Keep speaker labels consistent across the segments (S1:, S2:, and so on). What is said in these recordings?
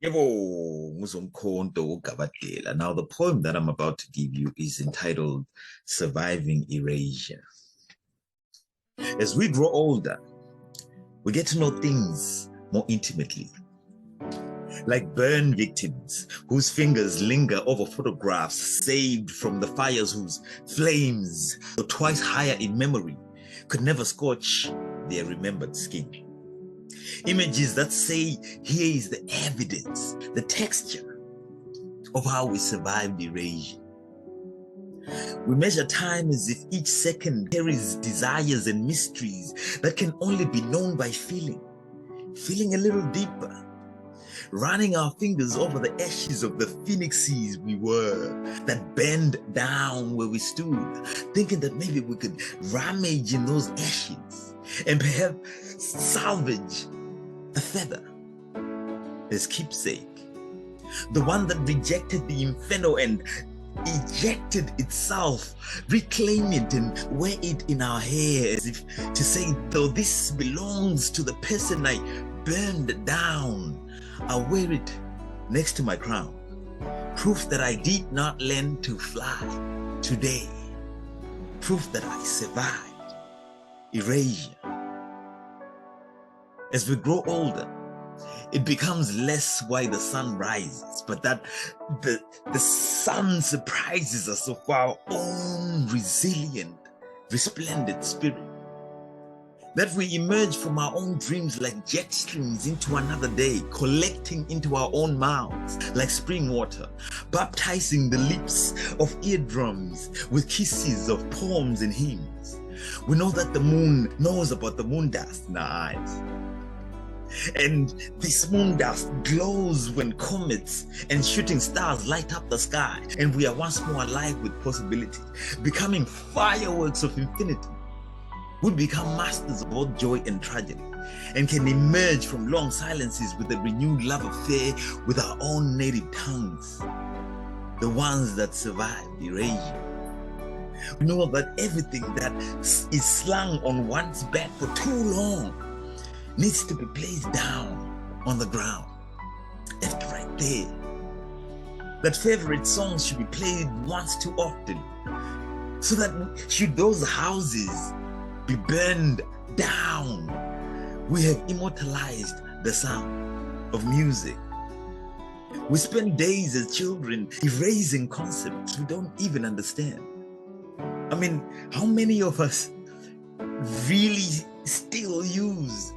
S1: Yebo, Zomkhonto Gabadela. Now, the poem that I'm about to give you is entitled Surviving Erasure. As we grow older, we get to know things more intimately, like burn victims whose fingers linger over photographs saved from the fires whose flames, though twice higher in memory, could never scorch their remembered skin. Images that say, here is the evidence, the texture of how we survived erasure. We measure time as if each second carries desires and mysteries that can only be known by feeling a little deeper, running our fingers over the ashes of the phoenixes we were, that burned down where we stood, thinking that maybe we could rummage in those ashes and perhaps salvage a feather as keepsake, the one that rejected the inferno and ejected itself, reclaim it and wear it in our hair as if to say, though this belongs to the person I burned down, I'll wear it next to my crown, proof that I did not learn to fly today, proof that I survived erasure. As we grow older, it becomes less why the sun rises, but that the sun surprises us of our own resilient, resplendent spirit. That we emerge from our own dreams like jet streams into another day, collecting into our own mouths like spring water, baptizing the lips of eardrums with kisses of poems and hymns. We know that the moon knows about the moon dust in our eyes. And this moon dust glows when comets and shooting stars light up the sky, and we are once more alive with possibility, becoming fireworks of infinity. We become masters of both joy and tragedy, and can emerge from long silences with a renewed love affair with our own native tongues, the ones that survived erasure. We know that everything that is slung on one's back for too long needs to be placed down on the ground, left right there. That favorite songs should be played once too often, so that should those houses be burned down, we have immortalized the sound of music. We spend days as children erasing concepts we don't even understand. I mean, how many of us really still use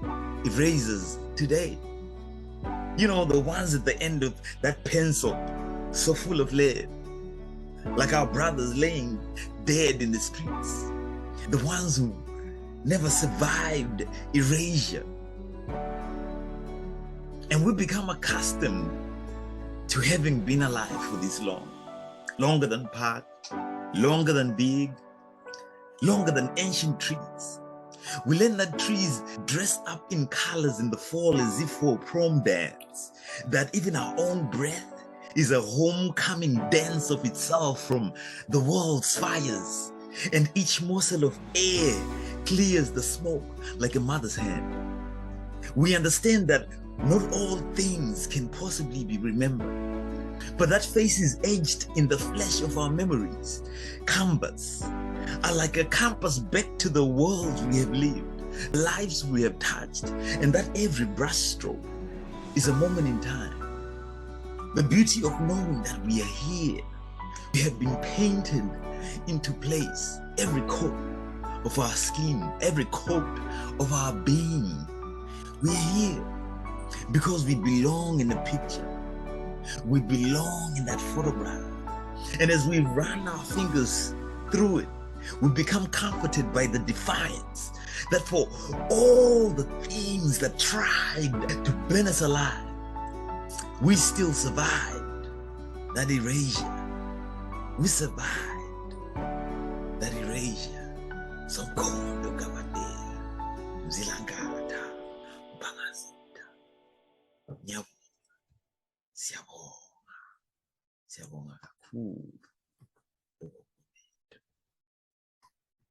S1: erasers today? You know, the ones at the end of that pencil, so full of lead, like our brothers laying dead in the streets, the ones who never survived erasure. And we become accustomed to having been alive for this long, longer than Park, longer than Big, longer than ancient trees. We learn that trees dress up in colors in the fall as if for a prom dance, that even our own breath is a homecoming dance of itself from the world's fires, and each morsel of air clears the smoke like a mother's hand. We understand that not all things can possibly be remembered, but that faces etched in the flesh of our memories, canvas, are like a compass back to the worlds we have lived, lives we have touched, and that every brushstroke is a moment in time. The beauty of knowing that we are here, we have been painted into place, every coat of our skin, every coat of our being. We are here because we belong in the picture. We belong in that photograph. And as we run our fingers through it, we become comforted by the defiance that for all the things that tried to burn us alive, we still survived that erasure. We survived that erasure. Zomkhonto Gabadela, Mzilangata, Bangazita, Nyabonga, Siyabonga, Siyabonga kakhulu.